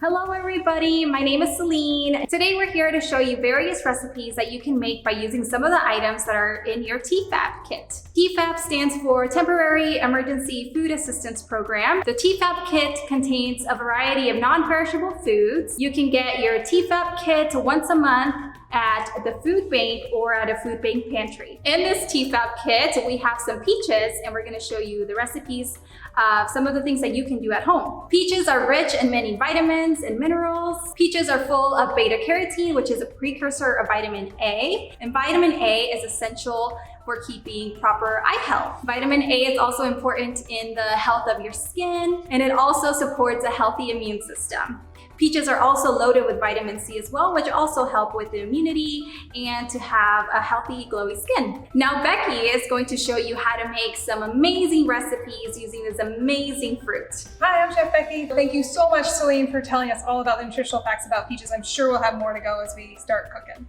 Hello everybody, my name is Celine. Today we're here to show you various recipes that you can make by using some of the items that are in your TFAP kit. TFAP stands for Temporary Emergency Food Assistance Program. The TFAP kit contains a variety of non-perishable foods. You can get your TFAP kit once a month at the food bank or at a food bank pantry. In this TFAP kit, we have some peaches and we're gonna show you the recipes of some of the things that you can do at home. Peaches are rich in many vitamins and minerals. Peaches are full of beta carotene, which is a precursor of vitamin A. And vitamin A is essential for keeping proper eye health. Vitamin A is also important in the health of your skin, and it also supports a healthy immune system. Peaches are also loaded with vitamin C as well, which also help with the immunity and to have a healthy, glowy skin. Now, Becky is going to show you how to make some amazing recipes using this amazing fruit. Hi, I'm Chef Becky. Thank you so much, Celine, for telling us all about the nutritional facts about peaches. I'm sure we'll have more to go as we start cooking.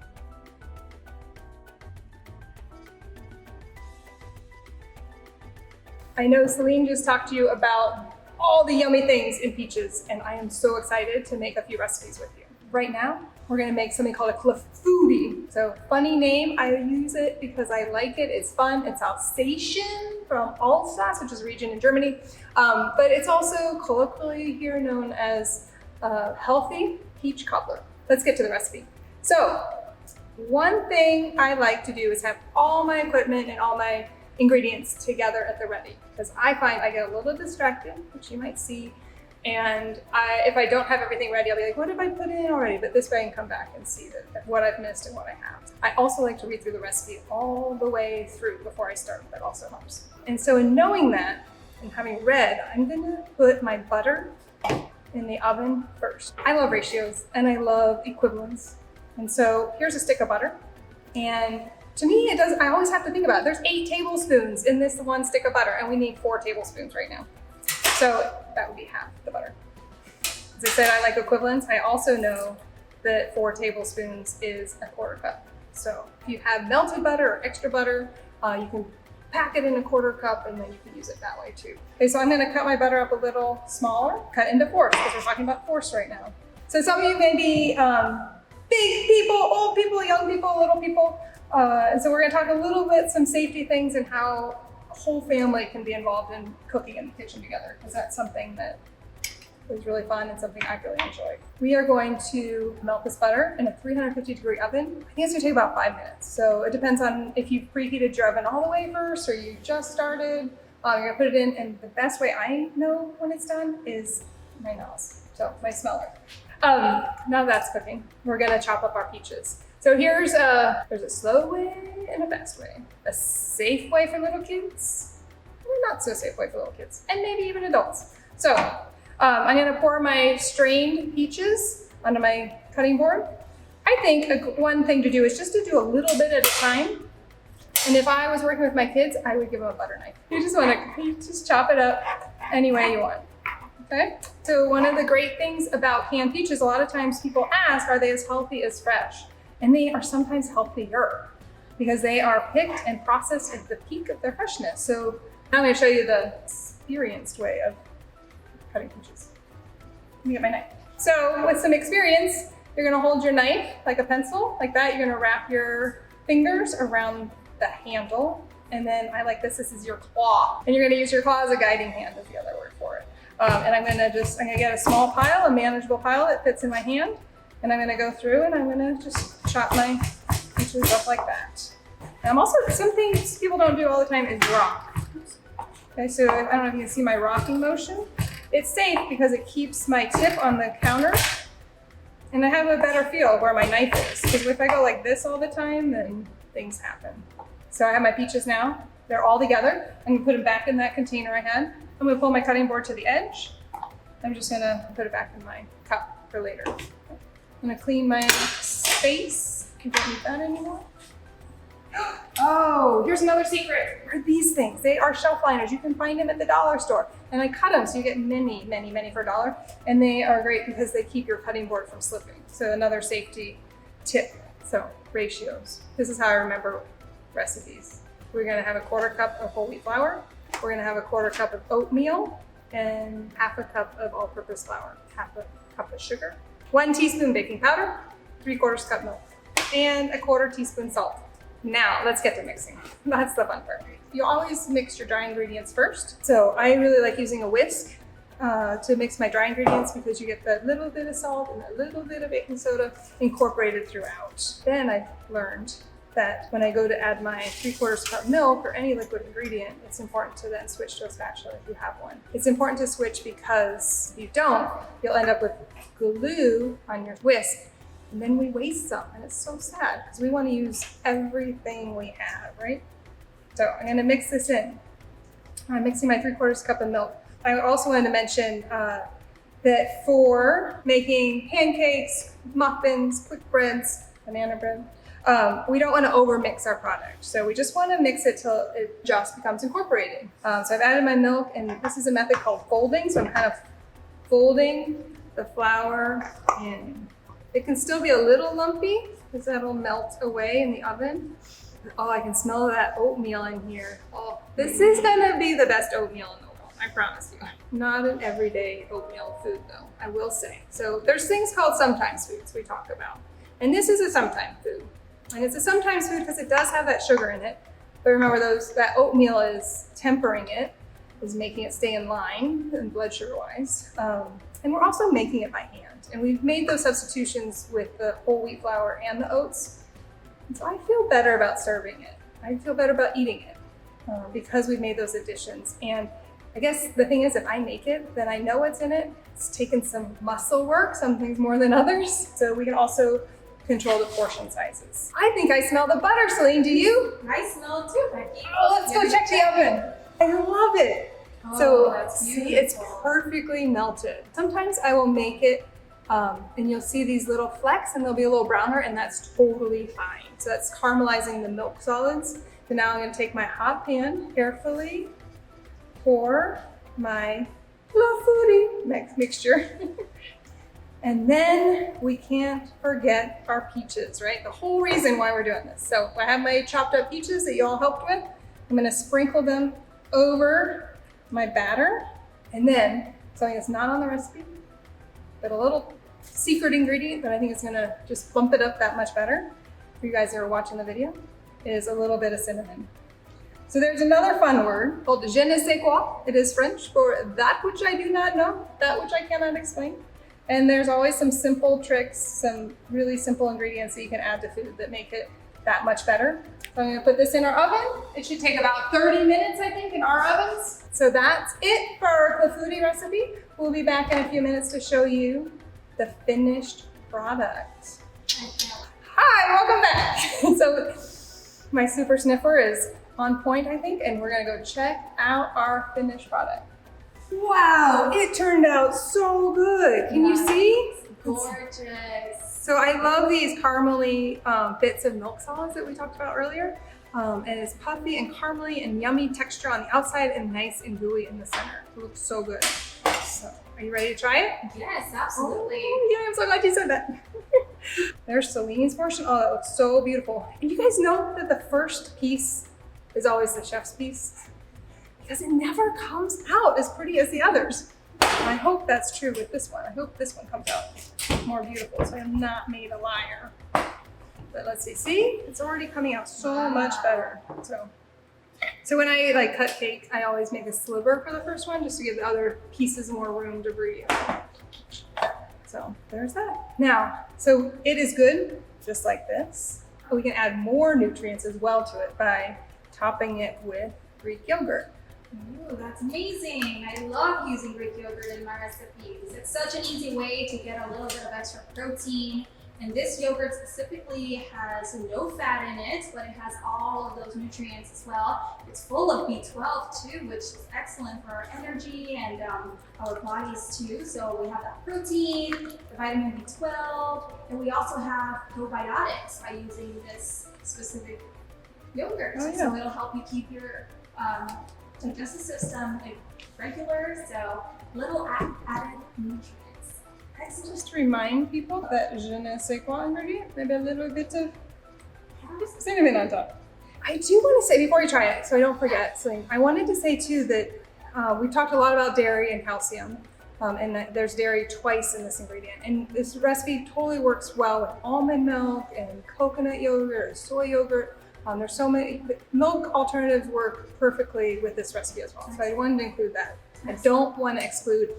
I know Celine just talked to you about all the yummy things in peaches, and I am so excited to make a few recipes with you. Right now, we're gonna make something called a Clafouti. So, funny name, I use it because I like it, it's fun. It's Alsatian from Alsace, which is a region in Germany. But it's also colloquially here known as healthy peach cobbler. Let's get to the recipe. So, one thing I like to do is have all my equipment and all my ingredients together at the ready, because I find I get a little distracted, which you might see, and if I don't have everything ready, I'll be like, what did I put in already? But this way I can come back and see what I've missed and what I have. I also like to read through the recipe all the way through before I start. That also helps. And so in knowing that and having read, I'm gonna put my butter in the oven first. I love ratios and I love equivalents. And so here's a stick of butter, and to me, I always have to think about it. There's 8 tablespoons in this one stick of butter, and we need 4 tablespoons right now. So that would be half the butter. As I said, I like equivalents. I also know that 4 tablespoons is a 1/4 cup. So if you have melted butter or extra butter, you can pack it in a 1/4 cup, and then you can use it that way too. Okay, so I'm gonna cut my butter up a little smaller, cut into fourths, because we're talking about fourths right now. So some of you may be big people, old people, young people, little people. And so we're gonna talk a little bit, some safety things and how a whole family can be involved in cooking in the kitchen together, because that's something that is really fun and something I really enjoy. We are going to melt this butter in a 350-degree oven. I think it's gonna take about 5 minutes. So it depends on if you've preheated your oven all the way first or you just started. You're gonna put it in, and the best way I know when it's done is my nose, so my smeller. Now that's cooking, we're gonna chop up our peaches. So there's a slow way and a fast way. A safe way for little kids, or not so safe way for little kids, and maybe even adults. So I'm gonna pour my strained peaches onto my cutting board. I think one thing to do is just to do a little bit at a time. And if I was working with my kids, I would give them a butter knife. You just chop it up any way you want. Okay? So one of the great things about canned peaches, a lot of times people ask, are they as healthy as fresh? And they are sometimes healthier because they are picked and processed at the peak of their freshness. So now I'm gonna show you the experienced way of cutting peaches. Let me get my knife. So with some experience, you're gonna hold your knife like a pencil, like that. You're gonna wrap your fingers around the handle. And then I like this is your claw. And you're gonna use your claw as a guiding hand is the other word for it. And I'm gonna get a small pile, a manageable pile that fits in my hand. And I'm gonna go through and I'm gonna just chop my peaches up like that. And I'm also, some things people don't do all the time is rock. Okay, so I don't know if you can see my rocking motion. It's safe because it keeps my tip on the counter, and I have a better feel where my knife is. Because if I go like this all the time, then things happen. So I have my peaches now. They're all together. I'm gonna put them back in that container I had. I'm gonna pull my cutting board to the edge. I'm just gonna put it back in my cup for later. I'm gonna clean my space. I don't need that anymore. Oh, here's another secret. Are these things? They are shelf liners. You can find them at the dollar store. And I cut them so you get many, many, many for $1. And they are great because they keep your cutting board from slipping. So another safety tip. So ratios. This is how I remember recipes. We're gonna have a 1/4 cup of whole wheat flour. We're gonna have a 1/4 cup of oatmeal and 1/2 cup of all-purpose flour, 1/2 cup cup of sugar, 1 teaspoon baking powder, 3/4 cup milk, and 1/4 teaspoon salt. Now let's get to mixing. That's the fun part. You always mix your dry ingredients first. So I really like using a whisk to mix my dry ingredients because you get that little bit of salt and a little bit of baking soda incorporated throughout. Then I learned that when I go to add my 3/4 cup milk or any liquid ingredient, it's important to then switch to a spatula if you have one. It's important to switch because if you don't, you'll end up with glue on your whisk, and then we waste some, and it's so sad because we want to use everything we have, right? So I'm gonna mix this in. I'm mixing my 3/4 cup of milk. I also wanted to mention that for making pancakes, muffins, quick breads, banana bread, we don't want to overmix our product. So we just want to mix it till it just becomes incorporated. So I've added my milk, and this is a method called folding. So I'm kind of folding the flour in. It can still be a little lumpy because that'll melt away in the oven. Oh, I can smell that oatmeal in here. Oh, this is gonna be the best oatmeal in the world, I promise you. Not an everyday oatmeal food though, I will say. So there's things called sometimes foods we talk about. And this is a sometime food. And it's a sometimes food because it does have that sugar in it. But remember that oatmeal is tempering it, is making it stay in line and blood sugar wise. And we're also making it by hand. And we've made those substitutions with the whole wheat flour and the oats. And so I feel better about serving it. I feel better about eating it because we've made those additions. And I guess the thing is, if I make it, then I know what's in it. It's taken some muscle work, some things more than others. So we can also control the portion sizes. I think I smell the butter, Celine. Do you? I smell it too, Becky. Oh, let's go check the oven. I love it. Oh, So that's see, it's perfectly melted. Sometimes I will make it and you'll see these little flecks and they'll be a little browner, and that's totally fine. So that's caramelizing the milk solids. So now I'm gonna take my hot pan, carefully pour my Clafouti mixture. And then we can't forget our peaches, right? The whole reason why we're doing this. So I have my chopped up peaches that you all helped with. I'm gonna sprinkle them over my batter. And then something that's not on the recipe, but a little secret ingredient that I think is gonna just bump it up that much better for you guys that are watching the video is a little bit of cinnamon. So there's another fun word called je ne sais quoi. It is French for that which I do not know, that which I cannot explain. And there's always some simple tricks, some really simple ingredients that you can add to food that make it that much better. So I'm gonna put this in our oven. It should take about 30 minutes, I think, in our ovens. So that's it for our Clafouti recipe. We'll be back in a few minutes to show you the finished product. Hi, welcome back. So my super sniffer is on point, I think, and we're gonna go check out our finished product. Wow, it turned out so good. Can you see? Gorgeous. So I love these caramely bits of milk solids that we talked about earlier. And it's puffy and caramely and yummy texture on the outside and nice and gooey in the center. It looks so good. So are you ready to try it? Yes, absolutely. Oh, yeah, I'm so glad you said that. There's Celine's portion. Oh, that looks so beautiful. And you guys know that the first piece is always the chef's piece because it never comes out as pretty as the others. And I hope that's true with this one. I hope this one comes out more beautiful, so I'm not made a liar. But let's see, it's already coming out so much better. So when I like cut cake, I always make a sliver for the first one just to give the other pieces more room to breathe. So there's that. Now, so it is good just like this. But we can add more nutrients as well to it by topping it with Greek yogurt. Ooh, that's amazing. I love using Greek yogurt in my recipes. It's such an easy way to get a little bit of extra protein. And this yogurt specifically has no fat in it, but it has all of those nutrients as well. It's full of B12 too, which is excellent for our energy and our bodies too. So we have that protein, the vitamin B12, and we also have probiotics by using this specific yogurt. Oh, yeah. So it'll help you keep your digestive system regular, so little added nutrients. Just to remind people that je ne sais quoi ingredient, maybe a little bit of cinnamon on top. I do want to say, before you try it, so I don't forget, Celine, I wanted to say too that we talked a lot about dairy and calcium. and there's dairy twice in this ingredient. And this recipe totally works well with almond milk and coconut yogurt or soy yogurt. There's so many milk alternatives work perfectly with this recipe as well. So I wanted to include that. I don't want to exclude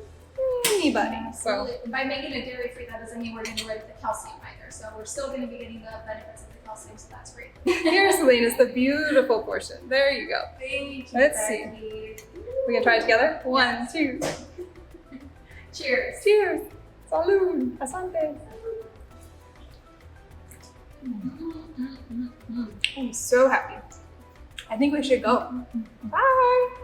anybody. So by making it dairy free, that doesn't mean we're going to get rid of the calcium either. So we're still going to be getting the benefits of the calcium, so that's great. here, Celine, is the beautiful portion. There you go. Thank you, Let's see. Becky. We're gonna try it together. 1, 2. Cheers. Cheers. Salud. Asante. I'm so happy. I think we should go. Bye.